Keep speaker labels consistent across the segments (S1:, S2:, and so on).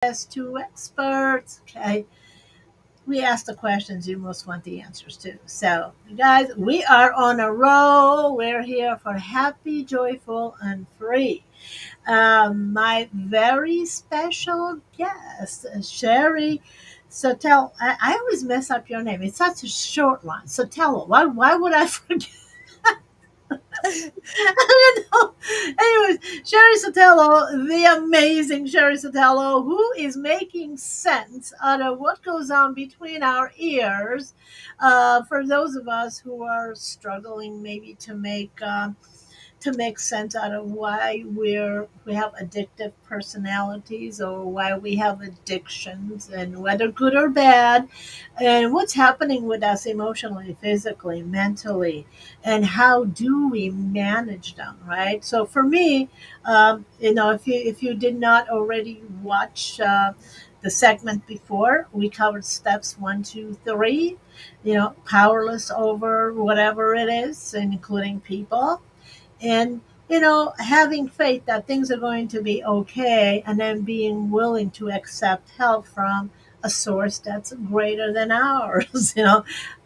S1: as two experts. Okay. We ask the questions you most want the answers to. So, you guys, we are on a roll. We're here for happy, joyful, and free. My very special guest, Sherry Sotelo. I always mess up your name. It's such a short one. Sotelo. Why would I forget? I don't know. Anyways, Sherry Sotelo, the amazing Sherry Sotelo, who is making sense out of what goes on between our ears. For those of us who are struggling, maybe to make sense out of why we have addictive personalities or why we have addictions and whether good or bad and what's happening with us emotionally, physically, mentally, and how do we manage them, right? So for me, if you did not already watch the segment before, we covered steps 1, 2, 3. Powerless over whatever it is, including people, and having faith that things are going to be okay, and then being willing to accept help from a source that's greater than ours.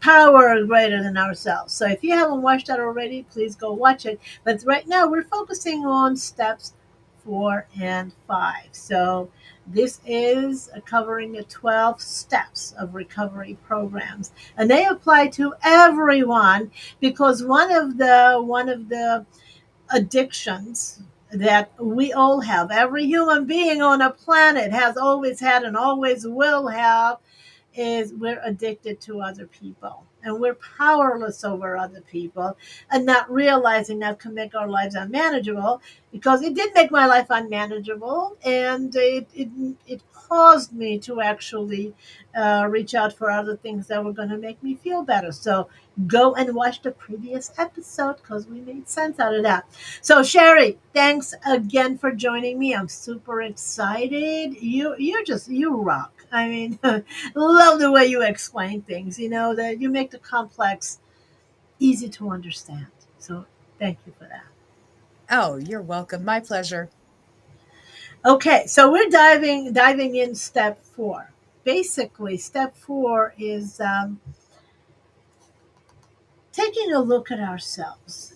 S1: Power greater than ourselves. So if you haven't watched that already, please go watch it. But right now we're focusing on steps 4 and 5. So this is covering the 12 steps of recovery programs, and they apply to everyone, because one of the addictions that we all have. Every human being on a planet has always had and always will have, is we're addicted to other people, and we're powerless over other people, and not realizing that can make our lives unmanageable, because it did make my life unmanageable, and it caused me to actually reach out for other things that were going to make me feel better. So go and watch the previous episode, because we made sense out of that. So Sherry, thanks again for joining me. I'm super excited. You rock. I mean, love the way you explain things. That you make the complex easy to understand. So thank you for that.
S2: Oh, you're welcome. My pleasure.
S1: Okay, so we're diving in step 4. Basically, step 4 is taking a look at ourselves.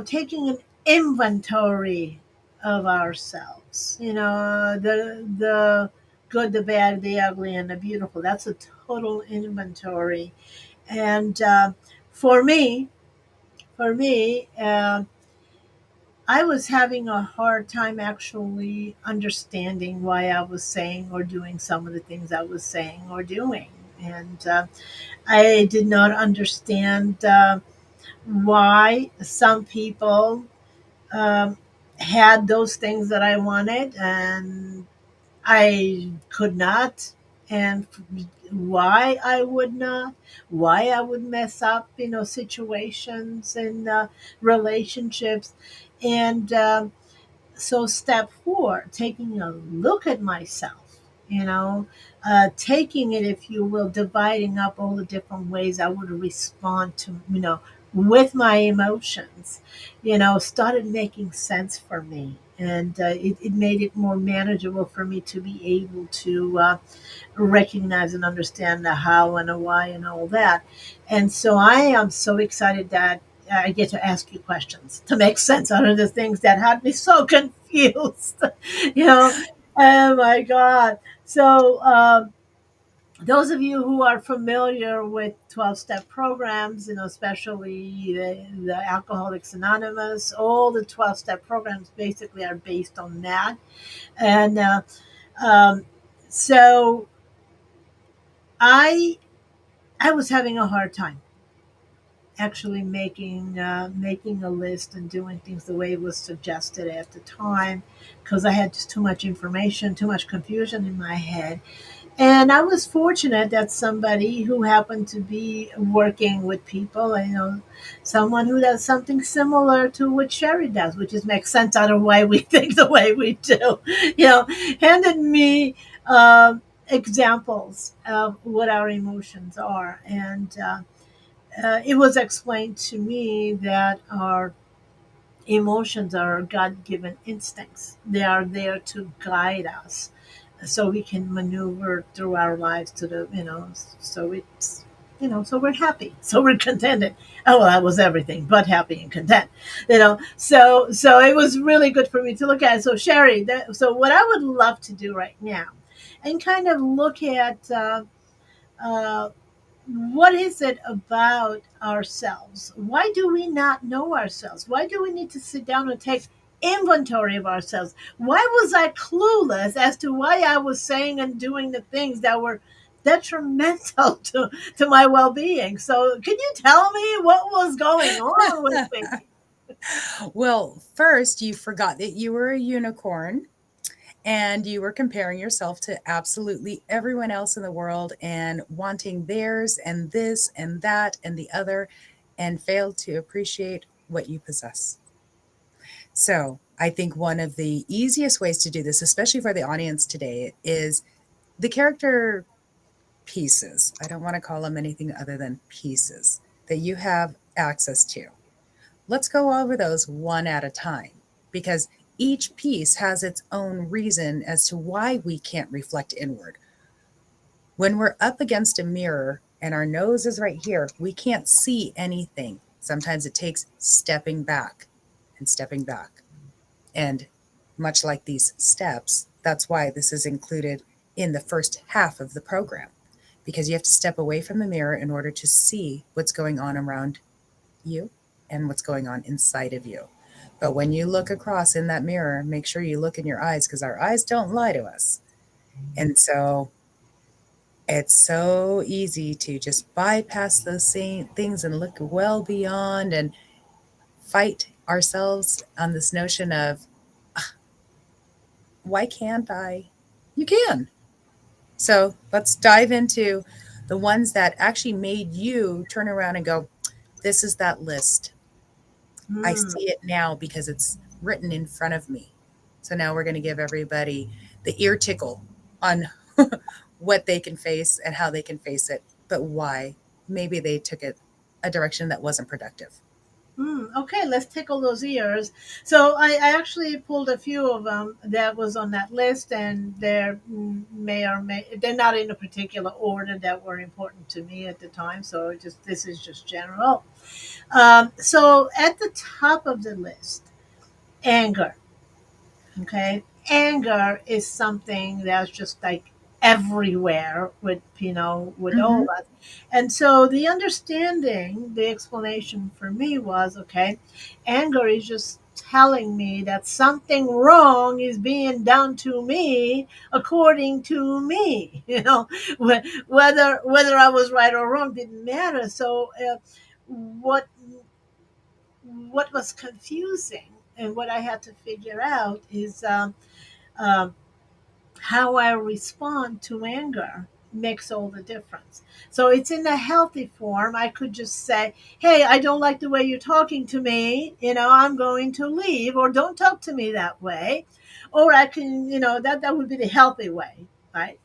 S1: Taking an inventory of ourselves. The good, the bad, the ugly, and the beautiful. That's a total inventory. And for me, for me, I was having a hard time actually understanding why I was saying or doing some of the things I was saying or doing. And I did not understand why some people um, had those things that I wanted, and I could not, and why I would not, why I would mess up, situations and relationships. And so, step 4, taking a look at myself, taking it, if you will, dividing up all the different ways I would respond to, with my emotions, started making sense for me. And it made it more manageable for me to be able to recognize and understand the how and the why and all that. And so I am so excited that I get to ask you questions to make sense out of the things that had me so confused. you know, oh my God. So, those of you who are familiar with 12-step programs, especially the Alcoholics Anonymous, all the 12-step programs basically are based on that. And um, so I I was having a hard time actually making a list and doing things the way it was suggested at the time, because I had just too much information, too much confusion in my head. And I was fortunate that somebody who happened to be working with people, someone who does something similar to what Sherry does, which is make sense out of why we think the way we do, handed me examples of what our emotions are. And it was explained to me that our emotions are God given instincts. They are there to guide us. so we can maneuver through our lives to the, so it's, so we're happy, so we're contented. Oh, well, that was everything but happy and content, so it was really good for me to look at. So Sherry, so what I would love to do right now and kind of look at, uh, what is it about ourselves? Why do we not know ourselves? Why do we need to sit down and take inventory of ourselves? Why was I clueless as to why I was saying and doing the things that were detrimental to my well being? So, can you tell me what was going on with me?
S2: Well, first, you forgot that you were a unicorn and you were comparing yourself to absolutely everyone else in the world and wanting theirs and this and that and the other, and failed to appreciate what you possess. So, I think one of the easiest ways to do this, especially for the audience today, is the character pieces. I don't want to call them anything other than pieces that you have access to. Let's go over those one at a time because each piece has its own reason as to why we can't reflect inward. When we're up against a mirror and our nose is right here, we can't see anything. Sometimes it takes stepping back and stepping back. And much like these steps, that's why this is included in the first half of the program, because you have to step away from the mirror in order to see what's going on around you and what's going on inside of you. But when you look across in that mirror, make sure you look in your eyes because our eyes don't lie to us. And so it's so easy to just bypass those same things and look well beyond and fight ourselves on this notion of, why can't I? You can. So let's dive into the ones that actually made you turn around and go, this is that list. I
S1: Hmm.
S2: see it now because it's written in front of me. So now we're going to give everybody the ear tickle on what they can face and how they can face it, but why. Maybe they took it a direction that wasn't productive.
S1: Okay, let's tickle those ears. So I actually pulled a few of them that was on that list, and they're may or may they're not in a particular order that were important to me at the time. So just this is just general. So at the top of the list, anger. Okay. Anger is something that's just like everywhere with, with all
S2: Mm-hmm.
S1: of us. And so the explanation for me was, okay, anger is just telling me that something wrong is being done to me according to me. Whether I was right or wrong didn't matter. So what what was confusing and what I had to figure out is, um, how I respond to anger makes all the difference. So it's in a healthy form. I could just say, "Hey, I don't like the way you're talking to me. I'm going to leave, or don't talk to me that way." Or I can, that would be the healthy way, right?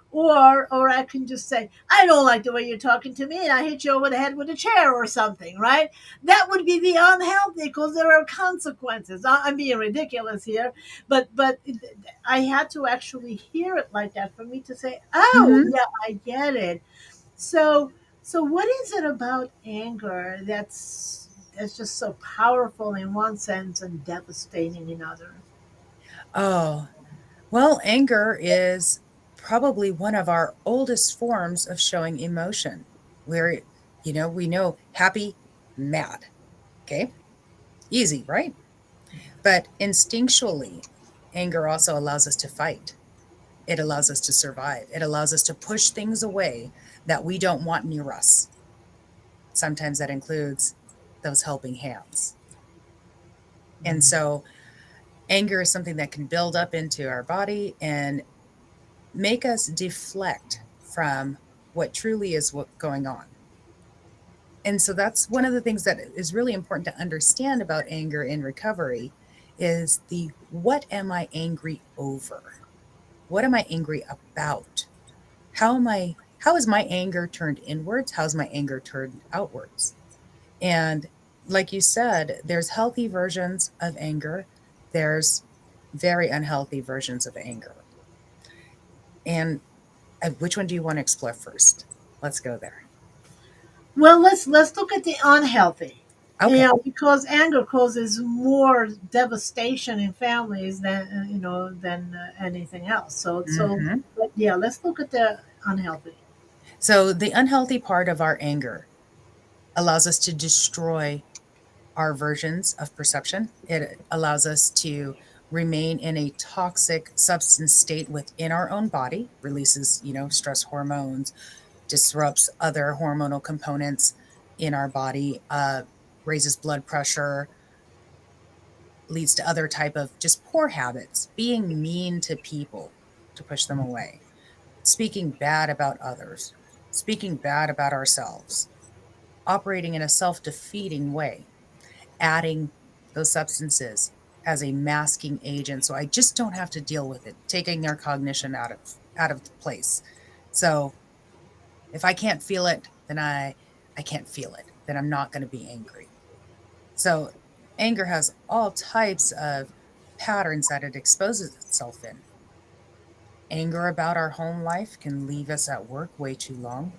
S1: Or I can just say, "I don't like the way you're talking to me, and I hit you over the head with a chair or something," right? That would be the unhealthy because there are consequences. I'm being ridiculous here, but I had to actually hear it like that for me to say, "Oh,
S2: Mm-hmm.
S1: yeah, I get it." So, so what is it about anger that's just so powerful in one sense and devastating in others?
S2: Oh, well, anger is probably one of our oldest forms of showing emotion. Where, we know happy, mad. Okay. Easy, right? But instinctually, anger also allows us to fight. It allows us to survive. It allows us to push things away that we don't want near us. Sometimes that includes those helping hands. And so anger is something that can build up into our body and make us deflect from what truly is what going on. And so that's one of the things that is really important to understand about anger in recovery is the what am I angry over? What am I angry about? How is my anger turned inwards? How's my anger turned outwards? And like you said, there's healthy versions of anger. There's very unhealthy versions of anger. And which one do you want to explore first? Let's go there.
S1: Well, let's look at the unhealthy.
S2: Okay.
S1: Because anger causes more devastation in families than than anything else. So
S2: Hmm.
S1: but yeah, let's look at the unhealthy.
S2: So, the unhealthy part of our anger allows us to destroy our versions of perception. It allows us to remain in a toxic substance state within our own body, releases, stress hormones, disrupts other hormonal components in our body, raises blood pressure, leads to other type of just poor habits, being mean to people to push them away, speaking bad about others, speaking bad about ourselves, operating in a self-defeating way, adding those substances as a masking agent so I just don't have to deal with it, taking their cognition out of place. So if I can't feel it, then I can't feel it. Then I'm not going to be angry. So anger has all types of patterns that it exposes itself in. Anger about our home life can leave us at work way too long.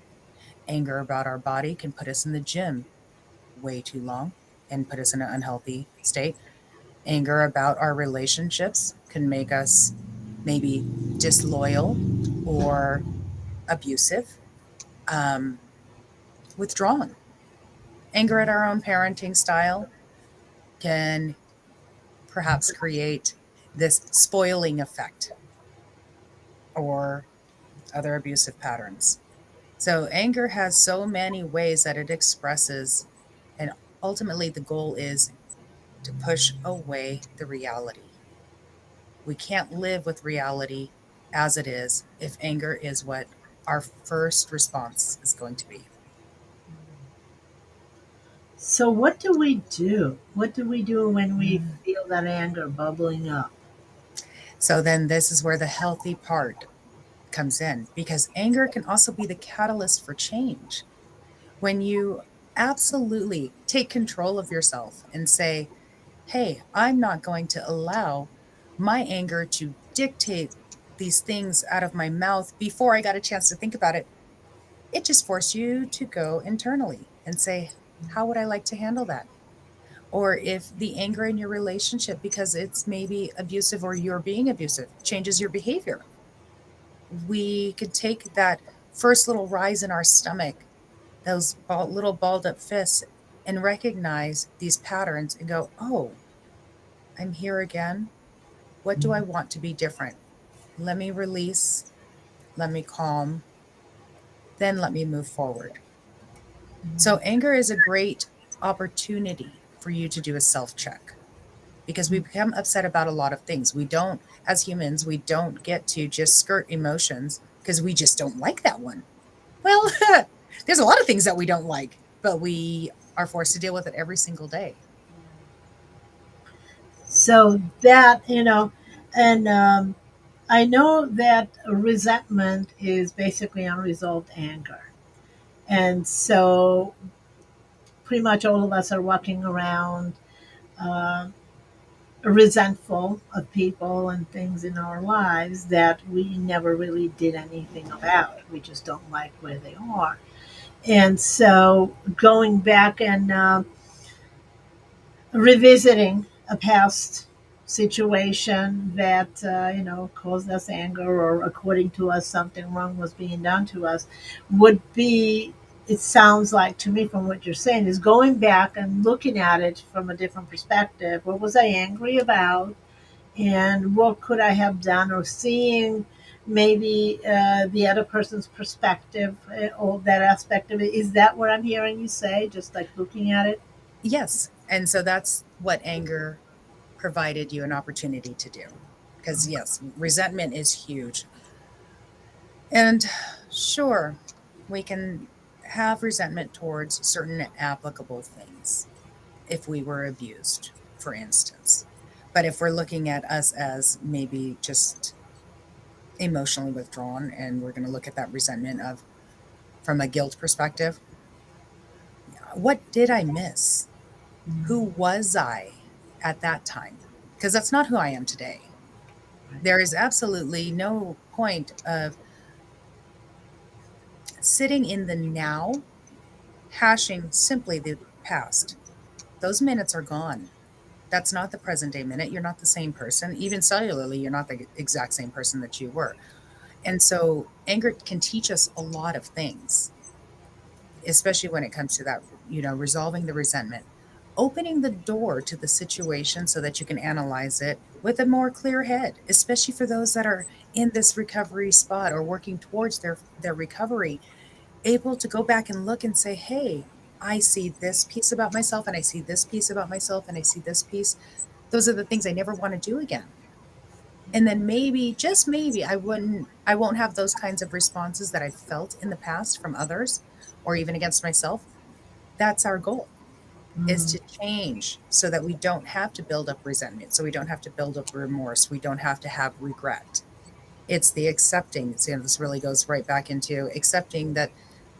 S2: Anger about our body can put us in the gym way too long and put us in an unhealthy state. Anger about our relationships can make us maybe disloyal or abusive, um, withdrawn. Anger at our own parenting style can perhaps create this spoiling effect or other abusive patterns. So, anger has so many ways that it expresses, and ultimately, the goal is to push away the reality. We can't live with reality as it is if anger is what our first response is going to be.
S1: So what do we do? What do we do when we feel that anger bubbling up?
S2: So, then this is where the healthy part comes in because anger can also be the catalyst for change. When you absolutely take control of yourself and say, hey, I'm not going to allow my anger to dictate these things out of my mouth before I got a chance to think about it. It just forced you to go internally and say, how would I like to handle that? Or if the anger in your relationship, because it's maybe abusive or you're being abusive, changes your behavior, we could take that first little rise in our stomach, those little balled up fists, and recognize these patterns and go, oh, I'm here again. What do I want to be different? Let me release, let me calm, then let me move forward. So, anger is a great opportunity for you to do a self check because we become upset about a lot of things. We don't, as humans, we don't get to just skirt emotions because we just don't like that one. Well, there's a lot of things that we don't like, but we are forced to deal with it every single day.
S1: So that, and I know that resentment is basically unresolved anger. And so pretty much all of us are walking around uh, resentful of people and things in our lives that we never really did anything about. We just don't like where they are. And so going back and revisiting a past situation that caused us anger, or according to us something wrong was being done to us, would be, it sounds like to me from what you're saying, is going back and looking at it from a different perspective. What was I angry about, and what could I have done, or seeing maybe the other person's perspective, or that aspect of it. Is that what I'm hearing you say, just like looking at it?
S2: Yes. And so that's what anger provided you an opportunity to do. Because, yes, resentment is huge. And sure, we can have resentment towards certain applicable things if we were abused, for instance. But if we're looking at us as maybe just emotionally withdrawn and we're going to look at that resentment of from a guilt perspective, what did I miss? Who was I at that time? Because that's not who I am today.
S1: Right.
S2: There is absolutely no point of sitting in the now, hashing simply the past. Those minutes are gone. That's not the present day minute. You're not the same person. Even cellularly, you're not the exact same person that you were. And so anger can teach us a lot of things, especially when it comes to that, resolving the resentment, opening the door to the situation so that you can analyze it with a more clear head, especially for those that are in this recovery spot or working towards their recovery, able to go back and look and say, hey, I see this piece about myself and I see this piece about myself and I see this piece. Those are the things I never want to do again. And then maybe, just maybe, I won't have those kinds of responses that I've felt in the past from others or even against myself. That's our goal, is
S1: Mm.
S2: to change so that we don't have to build up resentment, so we don't have to build up remorse, we don't have to have regret. It's the accepting. So, this really goes right back into accepting that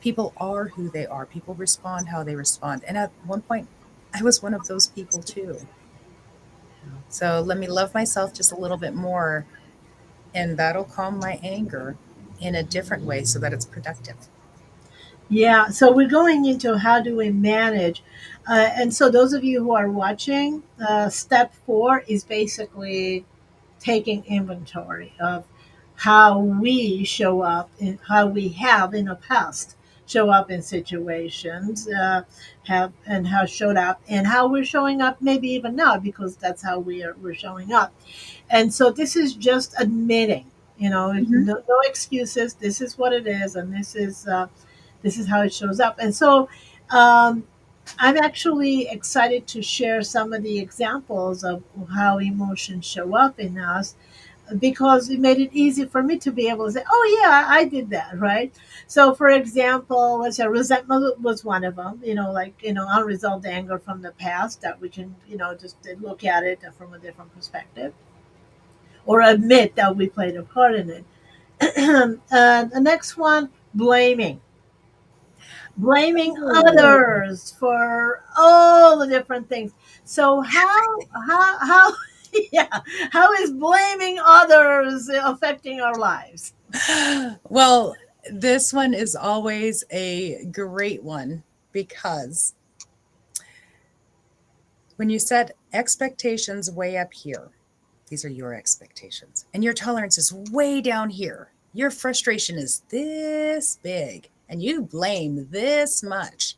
S2: people are who they are, people respond how they respond. And at one point, I was one of those people too. So let me love myself just a little bit more, and that'll calm my anger in a different way so that it's productive.
S1: Yeah, so we're going into how do we manage. And so, those of you who are watching, step four is basically taking inventory of how we show up and how we have in the past show up in situations, have and how showed up and how we're showing up maybe even now because that's how we're showing up. And so this is just admitting,
S2: Mhm.
S1: no excuses. This is what it is, and this is how it shows up. And so um, I'm actually excited to share some of the examples of how emotions show up in us because it made it easy for me to be able to say, "Oh yeah, I did that," right? So, for example, let's say resentment was one of them. Like unresolved anger from the past that we can just look at it from a different perspective or admit that we played a part in it. The next one, blaming
S2: Oh.
S1: others for all the different things. So how yeah, how is blaming others affecting our lives?
S2: Well, this one is always a great one because when you set expectations way up here, these are your expectations, and your tolerance is way down here. Your frustration is this big, and you blame this much.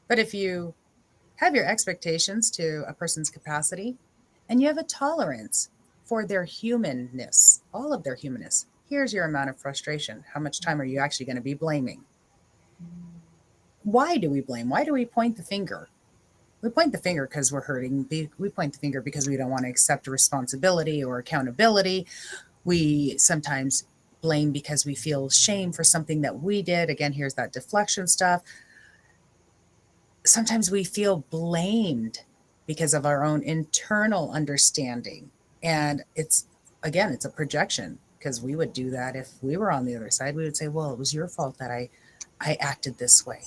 S2: But if you have your expectations to a person's capacity and you have a tolerance for their humanness, all of their humanness, here's your amount of frustration. How much time are you actually going to be blaming? Why do we blame? Why do we point the finger? We point the finger because we're hurting. We point the finger because we don't want to accept responsibility or accountability. We sometimes blame because we feel shame for something that we did. Again, here's that deflection stuff. Sometimes we feel blamed because of our own internal understanding. And again, it's a projection because we would do that if we were on the other side. We would say, well, it was your fault that I acted this way.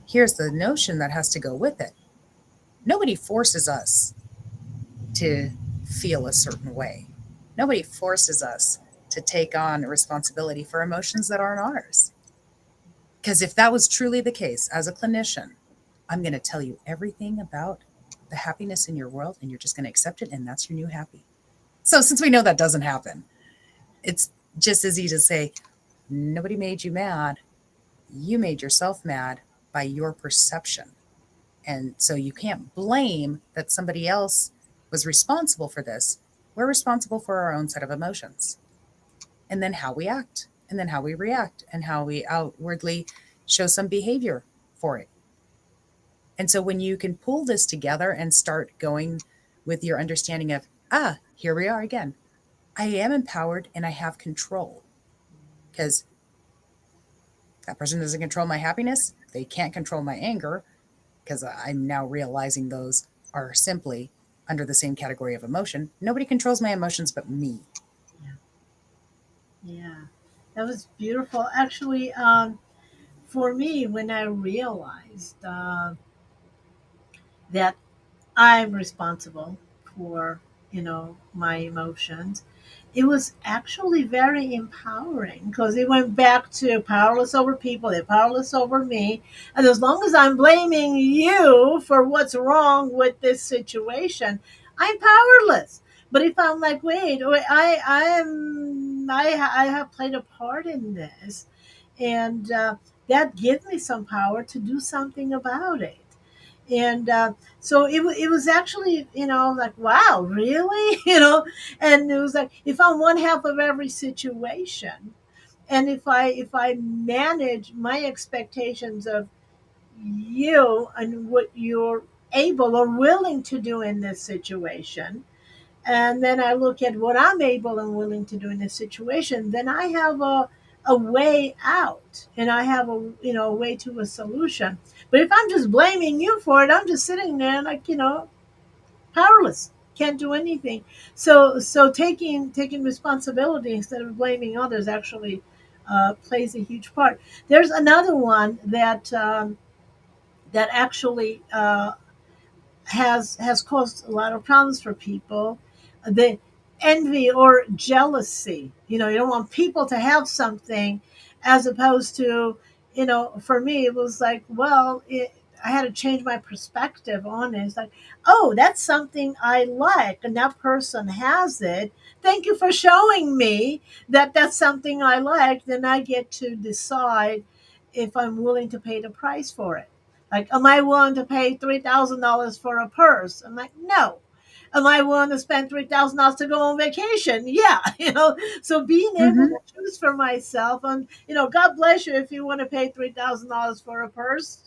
S2: Here's the notion that has to go with it. Nobody forces us to feel a certain way. Nobody forces us to take on responsibility for emotions that aren't ours. Because if that was truly the case, as a clinician, I'm going to tell you everything about the happiness in your world and you're just going to accept it and that's your new happy. So, since we know that doesn't happen, it's just as easy to say, nobody made you mad. You made yourself mad by your perception. And so you can't blame that somebody else was responsible for this. We're responsible for our own set of emotions and then how we act and then how we react and how we outwardly show some behavior for it. And so when you can pull this together and start going with your understanding of, here we are again. I am empowered and I have control because that person doesn't control my happiness. They can't control my anger because I'm now realizing those are simply under the same category of emotion. Nobody controls my emotions but me.
S1: Yeah, yeah, that was beautiful. Actually, for me, when I realized that I'm responsible for my emotions, it was actually very empowering because it went back to powerless over people, they're powerless over me. And as long as I'm blaming you for what's wrong with this situation, I'm powerless. But if I'm like, wait, I have played a part in this, and that gives me some power to do something about it. And so it was actually, like, wow, really. And it was like, if I'm one half of every situation, and if I manage my expectations of you and what you're able or willing to do in this situation, and then I look at what I'm able and willing to do in this situation, then I have a way out, and I have a way to a solution. But if I'm just blaming you for it, I'm just sitting there like, powerless, can't do anything. So taking responsibility instead of blaming others actually plays a huge part. There's another one that actually has caused a lot of problems for people. The envy or jealousy. You don't want people to have something, as opposed to, for me, it was like, well, I had to change my perspective on it. It's like, oh, that's something I like, and that person has it. Thank you for showing me that that's something I like. Then I get to decide if I'm willing to pay the price for it. Like, am I willing to pay $3,000 for a purse? I'm like, no. Am I willing to spend $3,000 to go on vacation? Yeah, So being able to
S2: Hmm.
S1: choose for myself, and God bless you if you want to pay $3,000 for a purse.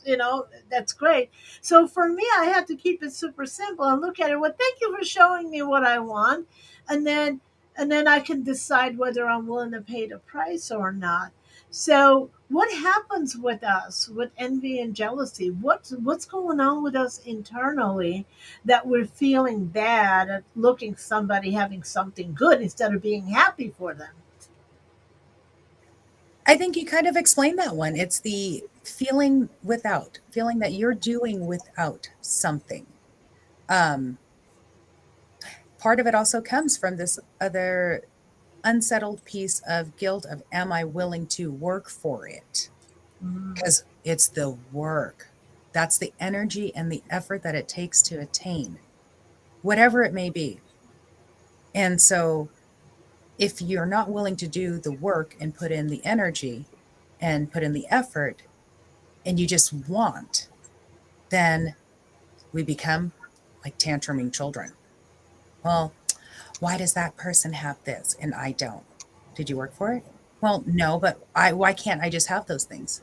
S1: That's great. So for me, I had to keep it super simple and look at it. Well, thank you for showing me what I want, and then I can decide whether I'm willing to pay the price or not. So, what happens with us with envy and jealousy? What's going on with us internally that we're feeling bad at looking somebody having something good instead of being happy for them?
S2: I think you kind of explained that one. It's the feeling without, feeling that you're doing without something. Um, Part of it also comes from this other unsettled piece of guilt of, am I willing to work for it?
S1: Mm,
S2: Because it's the work. That's the energy and the effort that it takes to attain, whatever it may be. And so if you're not willing to do the work and put in the energy and put in the effort, and you just want, then we become like tantruming children. Well, why does that person have this and I don't? Did you work for it? Well, no, but why can't I just have those things?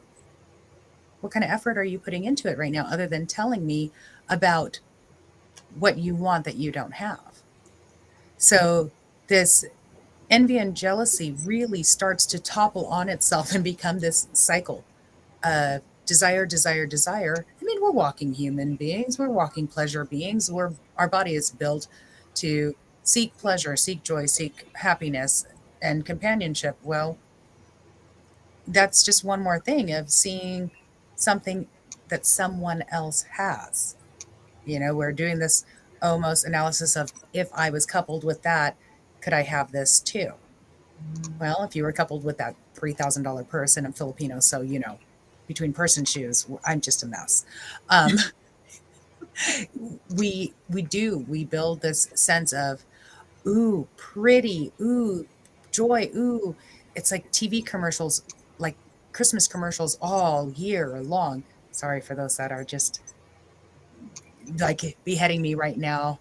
S2: What kind of effort are you putting into it right now other than telling me about what you want that you don't have? So this envy and jealousy really starts to topple on itself and become this cycle of desire, desire, desire. I mean, we're walking human beings, we're walking pleasure beings. Our body is built to seek pleasure, seek joy, seek happiness and companionship. Well, that's just one more thing of seeing something that someone else has. We're doing this almost analysis of, if I was coupled with that, could I have this too? Well, if you were coupled with that $3,000 purse and I'm Filipino, so between purse and shoes, I'm just a mess. Um, we build this sense of, ooh, pretty, ooh, joy, ooh. It's like TV commercials, like Christmas commercials all year long. Sorry for those that are just like beheading me right now,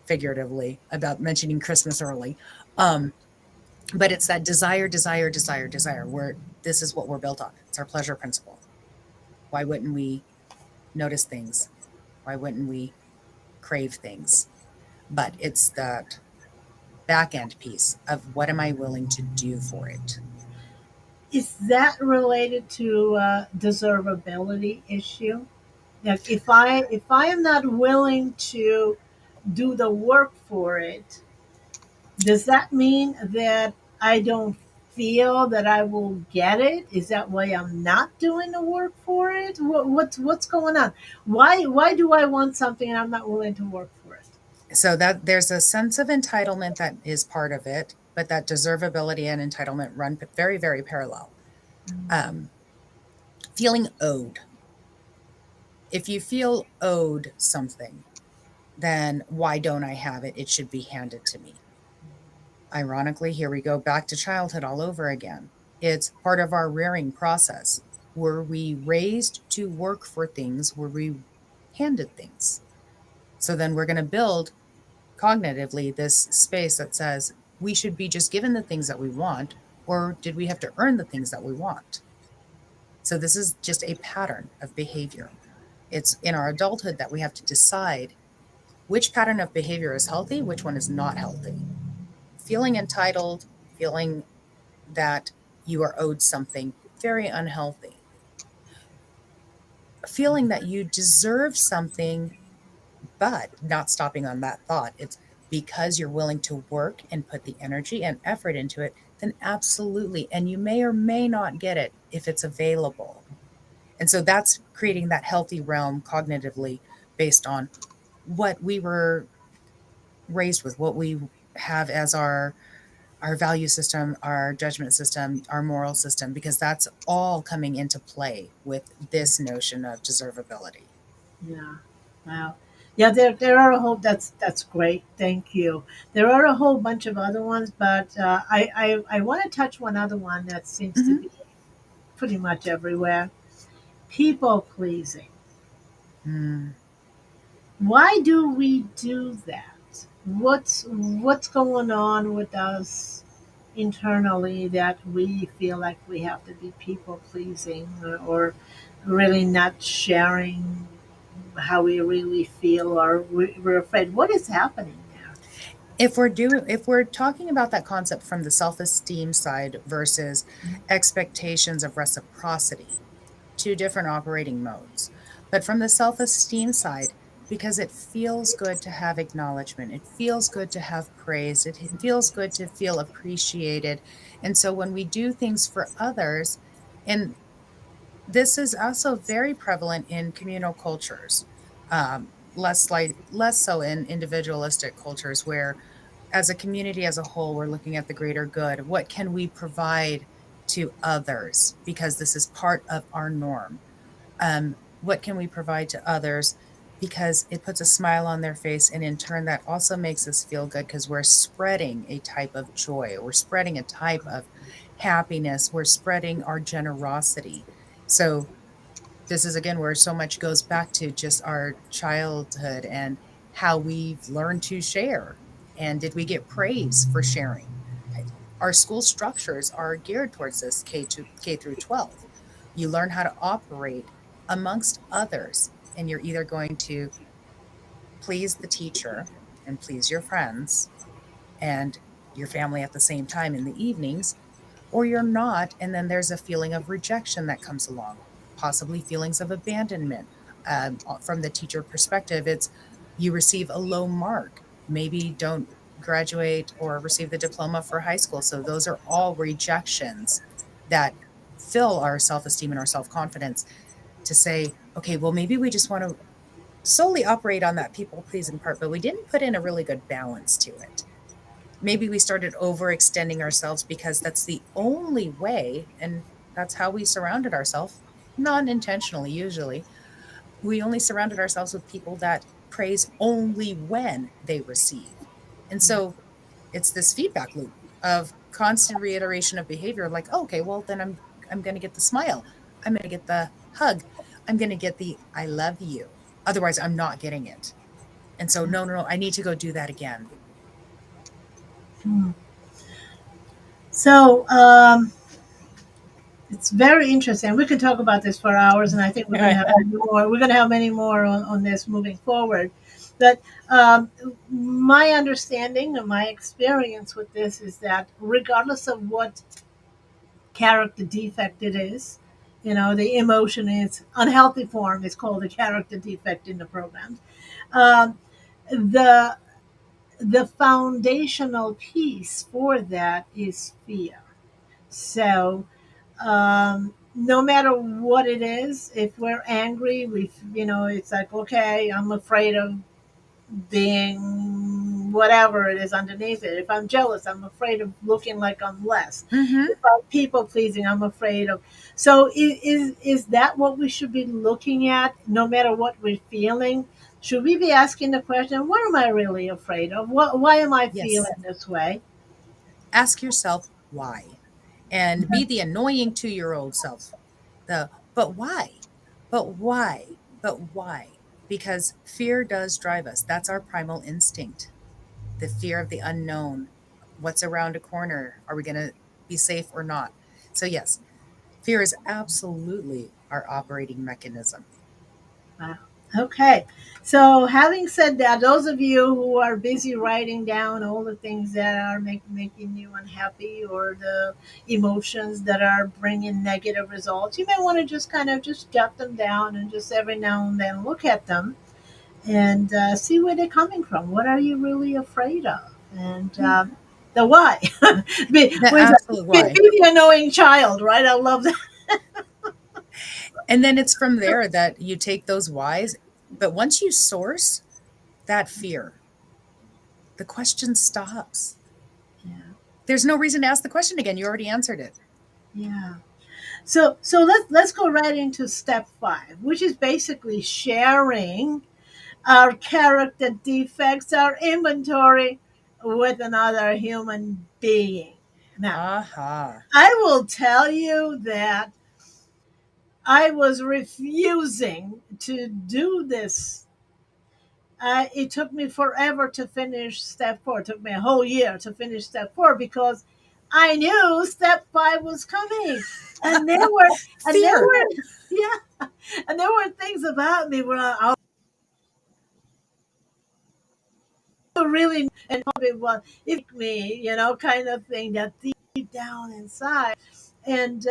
S2: figuratively, about mentioning Christmas early. Um, but it's that desire, desire, desire, desire, where this is what we're built on. It's our pleasure principle. Why wouldn't we notice things? Why wouldn't we crave things? But it's that back end piece of, what am I willing to do for it?
S1: is that related to deservability issue? Like, if I am not willing to do the work for it, does that mean that I don't feel that I will get it? Is that why I'm not doing the work for it? What's going on? Why do I want something and I'm not willing to work for it?
S2: So that there's a sense of entitlement that is part of it, but that deservability and entitlement run very, very parallel. Um, Feeling owed. If you feel owed something, then why don't I have it? It should be handed to me. Ironically, here we go back to childhood all over again. It's part of our rearing process. Were we raised to work for things? Were we handed things? So then we're going to build cognitively this space that says we should be just given the things that we want, or did we have to earn the things that we want? So this is just a pattern of behavior. It's in our adulthood that we have to decide which pattern of behavior is healthy, which one is not healthy. Feeling entitled, feeling that you are owed something, very unhealthy. Feeling that you deserve something, but not stopping on that thought. It's because you're willing to work and put the energy and effort into it, then absolutely. And you may or may not get it if it's available. And so that's creating that healthy realm cognitively based on what we were raised with, what we have as our value system, our judgment system, our moral system, because that's all coming into play with this notion of deservability.
S1: Yeah. Wow. Yeah, there are a whole that's great. Thank you. There are a whole bunch of other ones, but I want to touch one other one that seems to
S2: Mm-hmm.
S1: be pretty much everywhere. People pleasing.
S2: Mm.
S1: Why do we do that? What's going on with us internally that we feel like we have to be people pleasing, or really not sharing how we really feel, or we're afraid? What is happening there?
S2: If we're talking about that concept from the self-esteem side versus expectations of reciprocity, two different operating modes. But from the self-esteem side, because it feels good to have acknowledgement, it feels good to have praise, it feels good to feel appreciated. And so when we do things for others, and this is also very prevalent in communal cultures, less so in individualistic cultures where as a community as a whole, we're looking at the greater good. What can we provide to others? Because this is part of our norm. What can we provide to others? Because it puts a smile on their face. And in turn, that also makes us feel good because we're spreading a type of joy. We're spreading a type of happiness. We're spreading our generosity. So this is again where so much goes back to just our childhood and how we've learned to share. And did we get praise for sharing? Our school structures are geared towards this K through 12. You learn how to operate amongst others, and you're either going to please the teacher and please your friends and your family at the same time in the evenings, or you're not. And then there's a feeling of rejection that comes along, possibly feelings of abandonment. From the teacher perspective, it's you receive a low mark, maybe don't graduate or receive the diploma for high school. So those are all rejections that fill our self esteem and our self confidence to say, okay, well, maybe we just want to solely operate on that people pleasing part, but we didn't put in a really good balance to it. Maybe we started overextending ourselves because that's the only way, and that's how we surrounded ourselves, non intentionally, usually. We only surrounded ourselves with people that praise only when they receive. And so it's this feedback loop of constant reiteration of behavior like, oh, okay, well, then I'm going to get the smile. I'm going to get the hug. I'm going to get the I love you. Otherwise, I'm not getting it. And so, no, no, no, I need to go do that again.
S1: Hmm. So it's very interesting. We could talk about this for hours, and I think we're going to have many more. We're going to have many more on this moving forward. But my understanding and my experience with this is that regardless of what character defect it is, the emotion is unhealthy form is called a character defect in the program. Um, the the foundational piece for that is fear. So no matter what it is, if we're angry, it's like, okay, I'm afraid of being whatever it is underneath it. If I'm jealous, I'm afraid of looking like I'm less.
S2: Mm-hmm.
S1: If I'm people pleasing, I'm afraid of. So is that what we should be looking at, no matter what we're feeling? Should we be asking the question, what am I really afraid of? Why am I
S2: Yes.
S1: feeling this way?
S2: Ask yourself why, and be the annoying 2-year old self. The but why? But why? But why? Because fear does drive us. That's our primal instinct. The fear of the unknown. What's around a corner? Are we going to be safe or not? So, yes, fear is absolutely our operating mechanism.
S1: Wow. Okay. So, having said that, those of you who are busy writing down all the things that are making you unhappy, or the emotions that are bringing negative results, you may want to just kind of just jot them down and just every now and then look at them and see where they're coming from. What are you really afraid of? And
S2: Mhm.
S1: the why.
S2: The
S1: With
S2: absolute
S1: be
S2: why.
S1: the annoying child, right? I love that.
S2: And then it's from there that you take those whys. But once you source that fear, the question stops.
S1: Yeah.
S2: There's no reason to ask the question again. You already answered it.
S1: Yeah. So let's go right into step 5, which is basically sharing our character defects, our inventory with another human being. Now,
S2: Aha.
S1: I will tell you that I was refusing to do this. It took me forever to finish step 4. It took me a whole year to finish step 4, because I knew step 5 was coming, and there
S2: Fear.
S1: were, yeah, and there were things about me where I really, and probably was if me, kind of thing, that deep down inside. And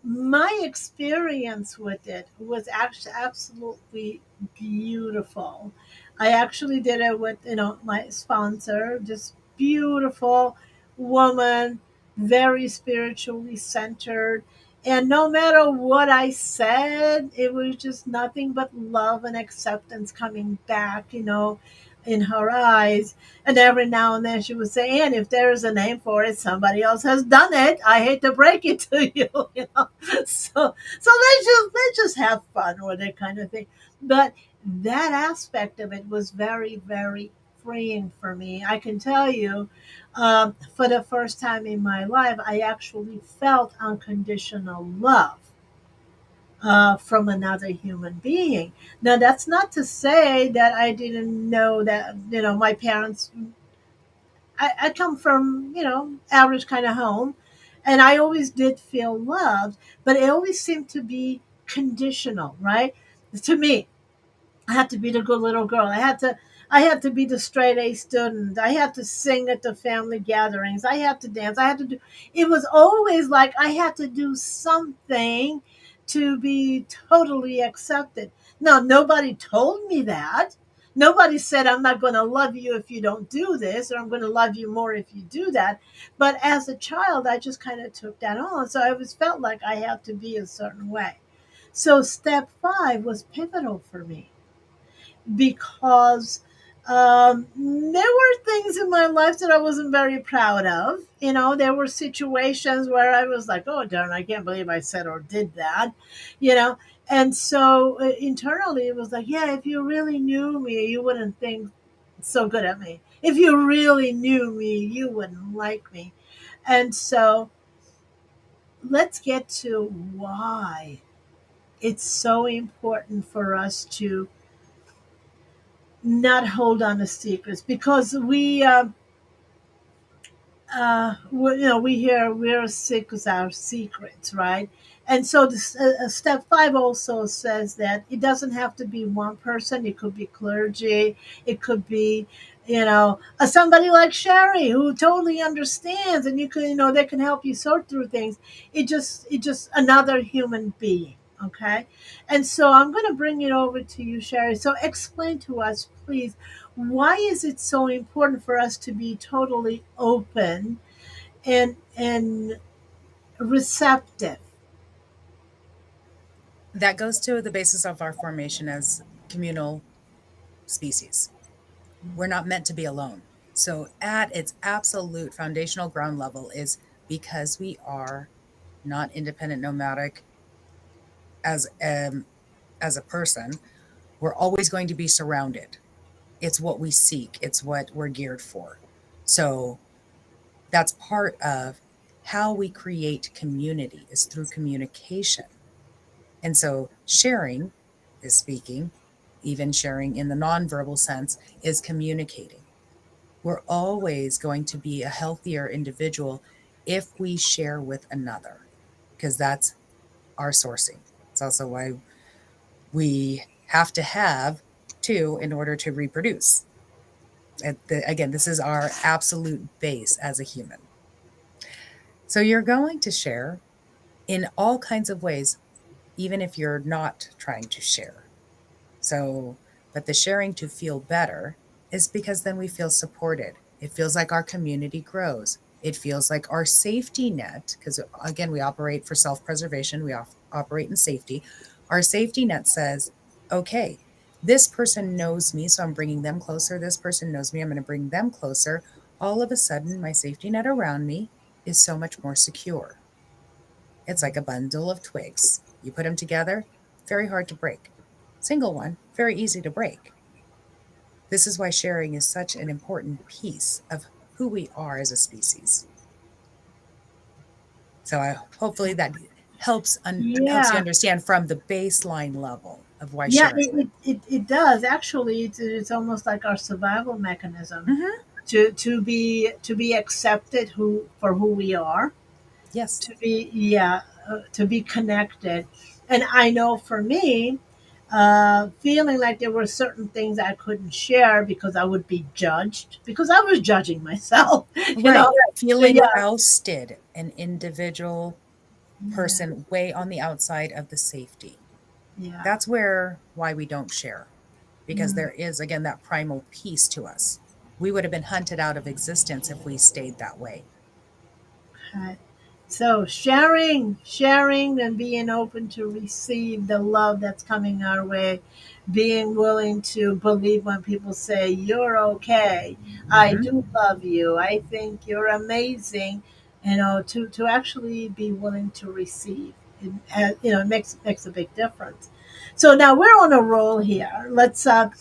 S1: my experience with it was actually absolutely beautiful. I actually did it with, my sponsor, this beautiful woman, very spiritually centered. And no matter what I said, it was just nothing but love and acceptance coming back, in her eyes. And every now and then she would say, "And if there is a name for it, somebody else has done it. I hate to break it to you," you know. So let's just have fun with it, kind of thing. But that aspect of it was very, very freeing for me. I can tell you, for the first time in my life, I actually felt unconditional love from another human being. Now, that's not to say that I didn't know that, my parents, I come from, average kind of home, and I always did feel loved, but it always seemed to be conditional, right? To me, I had to be the good little girl. I had to be the straight A student. I had to sing at the family gatherings. I had to dance. I had to do it was always like I had to do something to be totally accepted. Now, nobody told me that. Nobody said I'm not going to love you if you don't do this, or I'm going to love you more if you do that. But as a child, I just kind of took that on. So I always felt like I had to be a certain way. So step 5 was pivotal for me, because there were things in my life that I wasn't very proud of. There were situations where I was like, "Oh, darn, I can't believe I said or did that," you know. And so internally, it was like, "Yeah, if you really knew me, you wouldn't think so good at me. If you really knew me, you wouldn't like me." And so let's get to why it's so important for us to not hold on to secrets, because we hear we're sick with our secrets, right? And so this, step 5 also says that it doesn't have to be one person. It could be clergy. It could be, somebody like Sherry, who totally understands, and they can help you sort through things. It just another human being. Okay. And so I'm going to bring it over to you, Sherry. So explain to us, please, why is it so important for us to be totally open and receptive?
S2: That goes to the basis of our formation as communal species. We're not meant to be alone. So, at its absolute foundational ground level, is because we are not independent, nomadic as as a person, we're always going to be surrounded. It's what we seek. It's what we're geared for. So that's part of how we create community is through communication. And so sharing is speaking, even sharing in the nonverbal sense is communicating. We're always going to be a healthier individual if we share with another, because that's our sourcing. It's also why we have to have two in order to reproduce. Again, this is our absolute base as a human. So you're going to share in all kinds of ways, even if you're not trying to share. So, but the sharing to feel better is because then we feel supported. It feels like our community grows. It feels like our safety net, because again, we operate for self preservation, we operate in safety. Our safety net says, okay, this person knows me, so I'm bringing them closer. This person knows me, I'm going to bring them closer. All of a sudden, my safety net around me is so much more secure. It's like a bundle of twigs. You put them together, very hard to break. Single one, very easy to break. This is why sharing is such an important piece of who we are as a species. So hopefully that helps you
S1: Yeah.
S2: understand from the baseline level of why
S1: Yeah,
S2: sharing.
S1: it does. Actually, it's almost like our survival mechanism
S2: Mm-hmm.
S1: to be accepted who we are,
S2: Yes.
S1: to be, yeah, to be connected. And I know for me, feeling like there were certain things I couldn't share because I would be judged, because I was judging myself, you
S2: Right.
S1: know.
S2: Feeling
S1: Yeah,
S2: ousted, an individual
S1: yeah,
S2: person way on the outside of the safety.
S1: yeah.
S2: That's why we don't share, because
S1: Mm,
S2: there is, again, that primal piece to us. We would have been hunted out of existence if we stayed that way.
S1: okay. So sharing and being open to receive the love that's coming our way, being willing to believe when people say, "You're okay. I
S2: Mm-hmm.
S1: do love you. I think you're amazing." To actually be willing to receive, it makes a big difference. So now we're on a roll here. Let's. I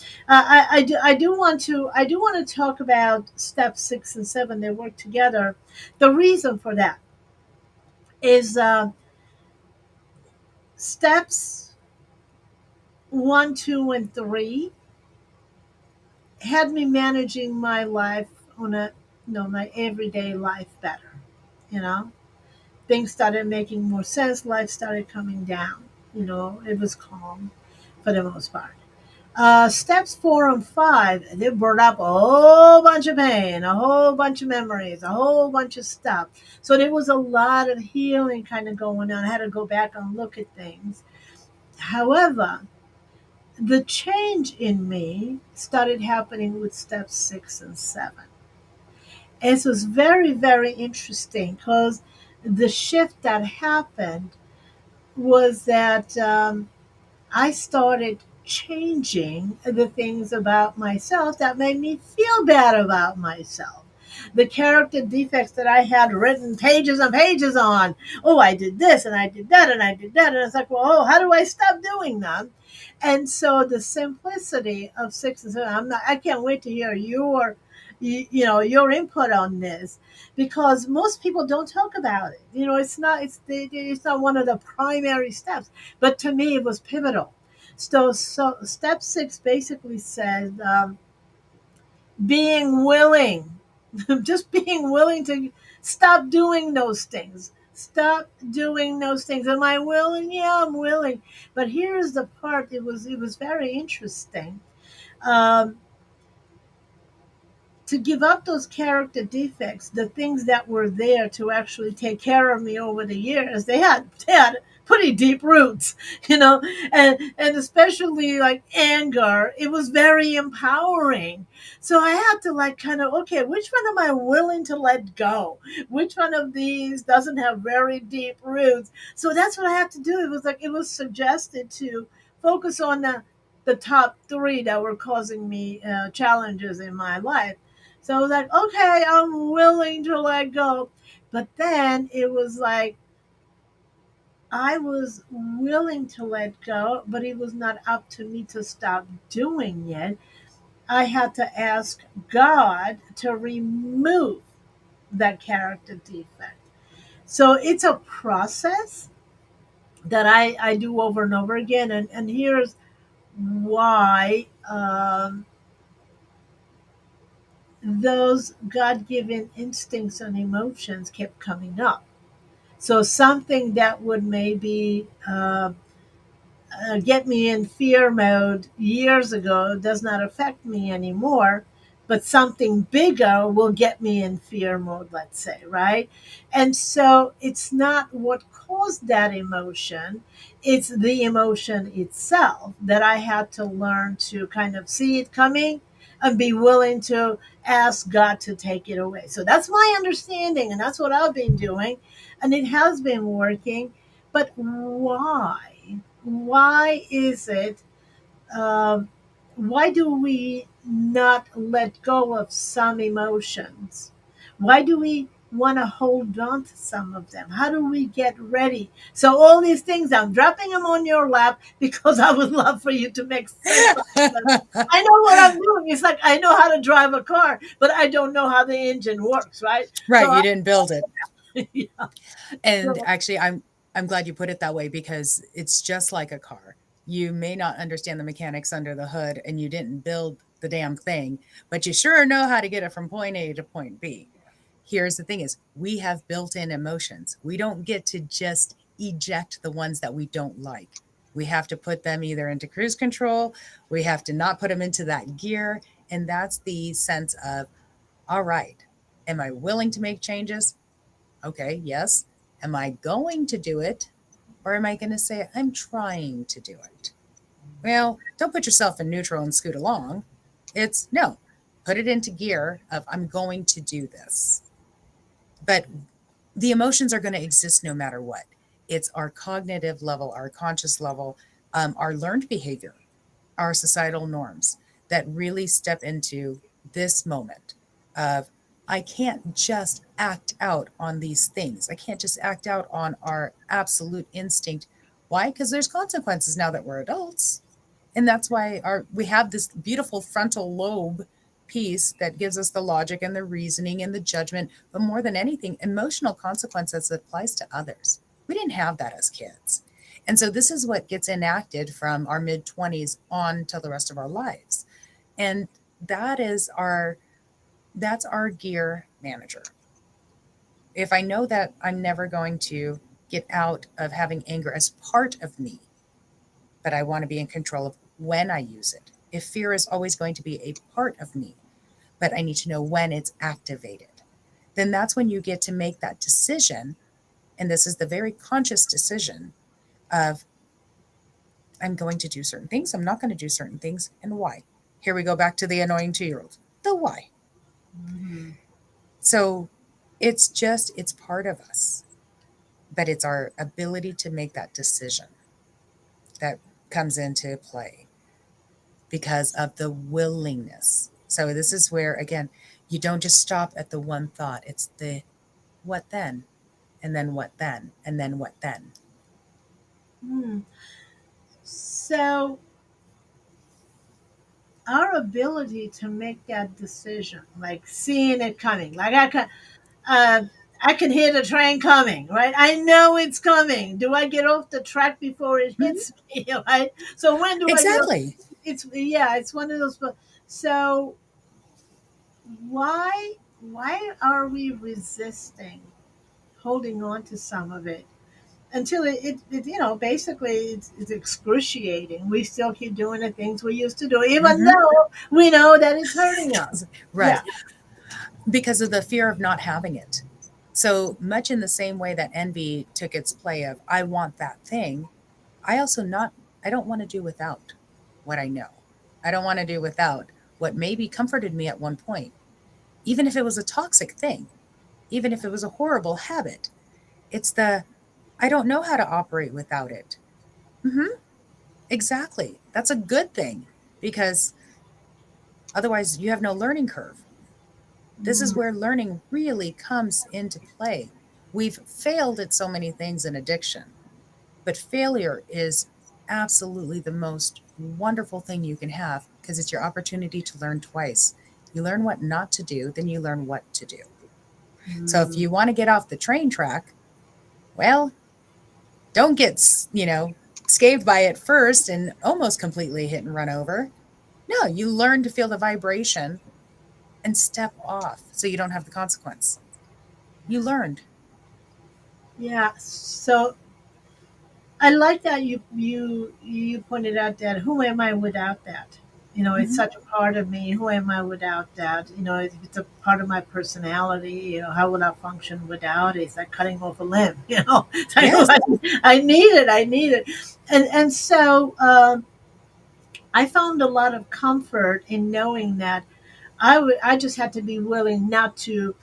S1: do want to talk about step 6 and 7. They work together. The reason for that is steps 1, 2, and 3 had me managing my life on my everyday life better. You know, things started making more sense. Life started coming down. It was calm for the most part. Steps 4 and 5, they brought up a whole bunch of pain, a whole bunch of memories, a whole bunch of stuff. So there was a lot of healing kind of going on. I had to go back and look at things. However, the change in me started happening with steps 6 and 7. It was very, very interesting because the shift that happened was that I started changing the things about myself that made me feel bad about myself. The character defects that I had written pages and pages on. Oh, I did this and I did that and I did that. And it's like, well, how do I stop doing that? And so the simplicity of 6 and 7, I can't wait to hear your input on this, because most people don't talk about it. It's not one of the primary steps, but to me it was pivotal. So step 6 basically says, being willing, just being willing to stop doing those things. Stop doing those things. Am I willing? Yeah, I'm willing. But here's the part. It was very interesting. Um, to give up those character defects, the things that were there to actually take care of me over the years, they had pretty deep roots, you know, and especially like anger, it was very empowering. So I had to like kind of, okay, which one am I willing to let go? Which one of these doesn't have very deep roots? So that's what I had to do. It was suggested to focus on the the top three that were causing me challenges in my life. So I was like, okay, I'm willing to let go. But then it was like I was willing to let go, but it was not up to me to stop doing it. I had to ask God to remove that character defect. So it's a process that I do over and over again. And here's why those God given instincts and emotions kept coming up. So something that would maybe get me in fear mode years ago does not affect me anymore, but something bigger will get me in fear mode, let's say, right? And so it's not what caused that emotion, it's the emotion itself that I had to learn to kind of see it coming and be willing to ask God to take it away. So that's my understanding, and that's what I've been doing, and it has been working. But why? Why is it? Um, why do we not let go of some emotions? Why do we want to hold on to some of them? How do we get ready? So all these things, I'm dropping them on your lap because I would love for you to make sense of them. I know what I'm doing. It's like I know how to drive a car, but I don't know how the engine works, right?
S2: Right,
S1: So
S2: you didn't build it.
S1: yeah.
S2: And
S1: So
S2: actually, I'm glad you put it that way because it's just like a car. You may not understand the mechanics under the hood and you didn't build the damn thing, but you sure know how to get it from point A to point B. Here's the thing is we have built-in emotions. We don't get to just eject the ones that we don't like. We have to put them either into cruise control, we have to not put them into that gear, and that's the sense of all right, am I willing to make changes? Okay, yes. Am I going to do it? Or am I going to say, I'm trying to do it? Well, don't put yourself in neutral and scoot along. It's no, put it into gear of, I'm going to do this. But the emotions are going to exist no matter what. It's our cognitive level, our conscious level, our learned behavior, our societal norms that really step into this moment of I can't just act out on these things. I can't just act out on our absolute instinct. Why? Because there's consequences now that we're adults. And that's why our we have this beautiful frontal lobe piece that gives us the logic and the reasoning and the judgment, but more than anything, emotional consequences that applies to others. We didn't have that as kids. And so this is what gets enacted from our mid 20s on till the rest of our lives. And that is our that's our gear manager. If I know that I'm never going to get out of having anger as part of me, but I want to be in control of when I use it. If fear is always going to be a part of me, but I need to know when it's activated, then that's when you get to make that decision. And this is the very conscious decision of I'm going to do certain things, I'm not going to do certain things, and why. Here we go back to the annoying 2 year old. The why.
S1: mhm.
S2: So it's part of us, but it's our ability to make that decision that comes into play because of the willingness. So this is where again, you don't just stop at the one thought. It's the what then? And then what then? And then what then?
S1: Hmm. So our ability to make that decision, like seeing it coming, like uh, I can hear the train coming, right? I know it's coming. Do I get off the track before it
S2: Mhm.
S1: hits me, right? So when do I get off?
S2: Exactly.
S1: It's yeah, it's one of those. So why are we resisting holding on to some of it until it basically it's excruciating. We still keep doing the things we used to do, even
S2: Hmm.
S1: though we know that it's hurting us.
S2: Right.
S1: Yeah.
S2: Because of the fear of not having it. So much in the same way that envy took its play of I want that thing, I also not I don't want to do without what I know. I don't want to do without what maybe comforted me at one point, even if it was a toxic thing, even if it was a horrible habit. It's the I don't know how to operate without it. Hmm. Exactly. That's a good thing because otherwise you have no learning curve. This is
S1: Mm,
S2: where learning really comes into play. We've failed at so many things in addiction, but failure is absolutely the most wonderful thing you can have because it's your opportunity to learn twice. You learn what not to do, then you learn what to do. So if
S1: mm.
S2: you want to get off the train track, well, don't get, scathed by it first and almost completely hit and run over. No, you learn to feel the vibration and step off so you don't have the consequence. You learned.
S1: Yeah. So I like that you pointed out that who am I without that? You know, it's
S2: Mhm.
S1: such a part of me. Who am I without that? You know, it's a part of my personality. You know, how would I function without it? It's like cutting off a limb. You know, it's like,
S2: Yes.
S1: I need it. I need it. And so I found a lot of comfort in knowing that I just had to be willing not to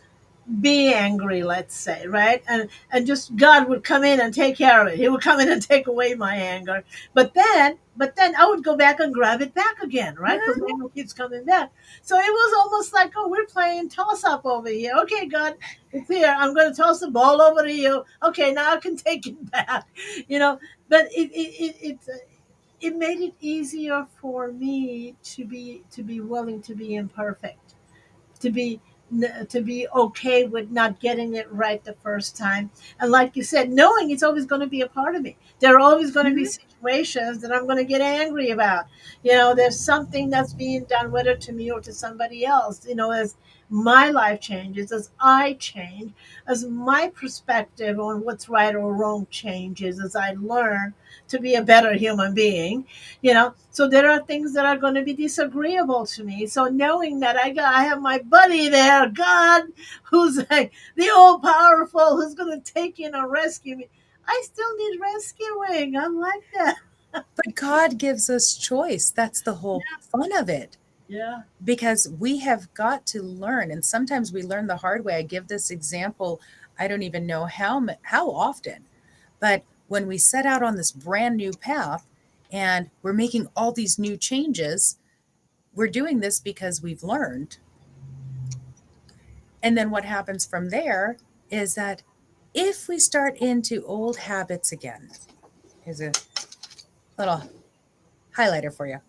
S1: be angry, let's say, right? And just God would come in and take care of it. He would come in and take away my anger. But then I would go back and grab it back again, right? Because my anger keeps coming back. So it was almost like, oh, we're playing toss up over here. Okay, God, it's here. I'm going to toss the ball over to you. Okay, now I can take it back. You know, but it made it easier for me to be willing to be imperfect, to be to be okay with not getting it right the first time. And like you said, knowing it's always going to be a part of me. There are always going to be
S2: Mhm.
S1: situations that I'm going to get angry about. You know, there's something that's being done, whether to me or to somebody else. You know, as my life changes, as I change, as my perspective on what's right or wrong changes, as I learn to be a better human being, so there are things that are going to be disagreeable to me. So knowing that I have my buddy there, God, who's like the all powerful, who's going to take in and rescue me. I still need rescuing. I like that.
S2: But God gives us choice. That's the whole fun of it.
S1: Yeah.
S2: Because we have got to learn, and sometimes we learn the hard way. I give this example, I don't even know how often, but when we set out on this brand new path and we're making all these new changes, we're doing this because we've learned. And then what happens from there is that if we start into old habits again, here's a little highlighter for you.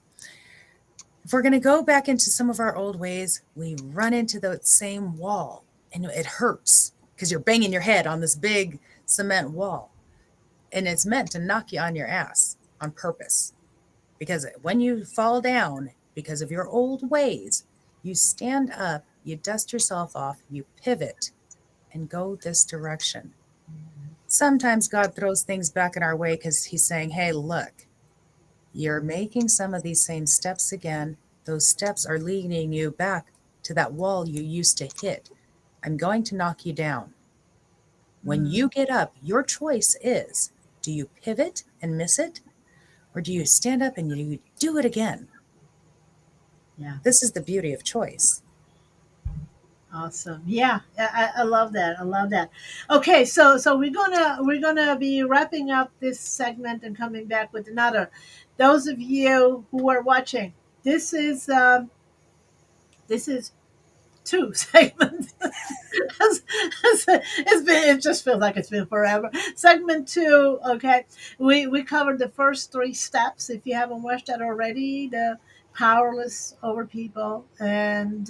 S2: If we're going to go back into some of our old ways, we run into the same wall and it hurts because you're banging your head on this big cement wall. And it's meant to knock you on your ass on purpose. Because when you fall down because of your old ways, you stand up, you dust yourself off, you pivot and go this direction. Sometimes God throws things back in our way because He's saying, hey, look, you're making some of these same steps again. Those steps are leading you back to that wall you used to hit. I'm going to knock you down. When
S1: Mm,
S2: you get up, your choice is, do you pivot and miss it? Or do you stand up and you do it again?
S1: yeah.
S2: This is the beauty of choice.
S1: Awesome. Yeah, I love that. I love that. Okay, so we're gonna be wrapping up this segment and coming back with another. Those of you who are watching, this is this is two segments. It just feels like it's been forever. Segment two, okay. We covered the first three steps. If you haven't watched that already, the powerless over people and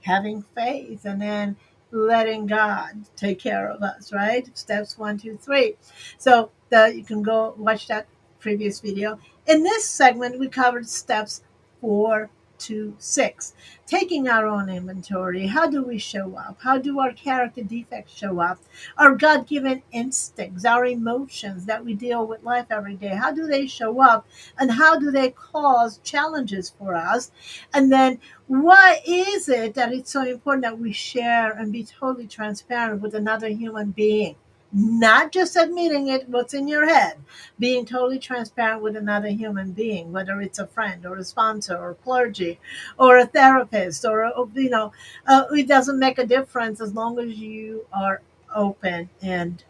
S1: having faith, and then letting God take care of us. Right? Steps one, two, three. So you can go watch that previous video. In this segment, we covered steps 4 to 6, taking our own inventory. How do we show up? How do our character defects show up? Our God given instincts, our emotions that we deal with life every day, how do they show up? And how do they cause challenges for us? And then why is it that it's so important that we share and be totally transparent with another human being? Not just admitting it, what's in your head, being totally transparent with another human being, whether it's a friend or a sponsor or clergy or a therapist it doesn't make a difference as long as you are open and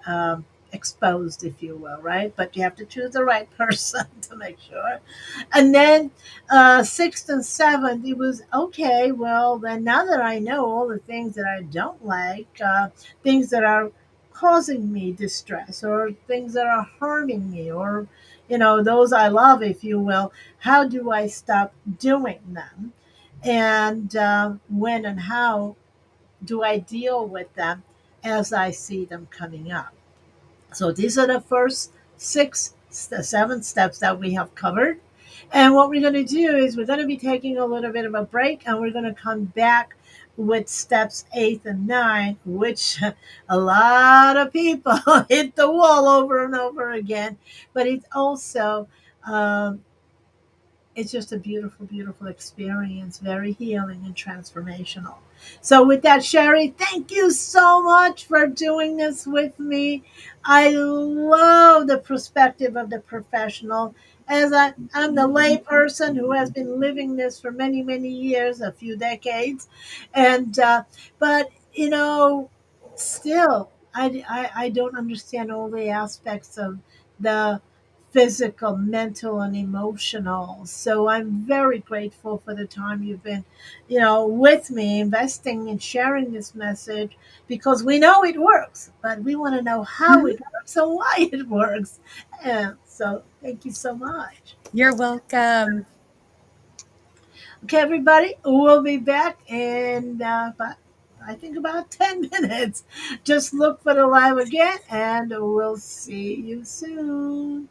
S1: exposed, if you will, right? But you have to choose the right person to make sure. And then sixth and seventh, it was okay. Well, then now that I know all the things that I don't like, things that are causing me distress, or things that are harming me, or those I love, if you will, how do I stop doing them? And when and how do I deal with them as I see them coming up? So these are the first seven steps that we have covered. And what we're going to do is we're going to be taking a little bit of a break, and we're going to come back with steps eight and nine, which a lot of people hit the wall over and over again. But it's also um, it's just a beautiful, beautiful experience, very healing and transformational. So, with that, Sherry, thank you so much for doing this with me. I love the perspective of the professional. As I'm the lay person who has been living this for many, many years, a few decades, and but still, I don't understand all the aspects of the physical, mental, and emotional. So I'm very grateful for the time you've been, with me, investing and sharing this message, because we know it works, but we want to know how
S2: Mhm.
S1: it works and why it works. And so thank you so much.
S2: You're welcome.
S1: Okay, everybody, we'll be back in I think about 10 minutes. Just look for the live again, and we'll see you soon.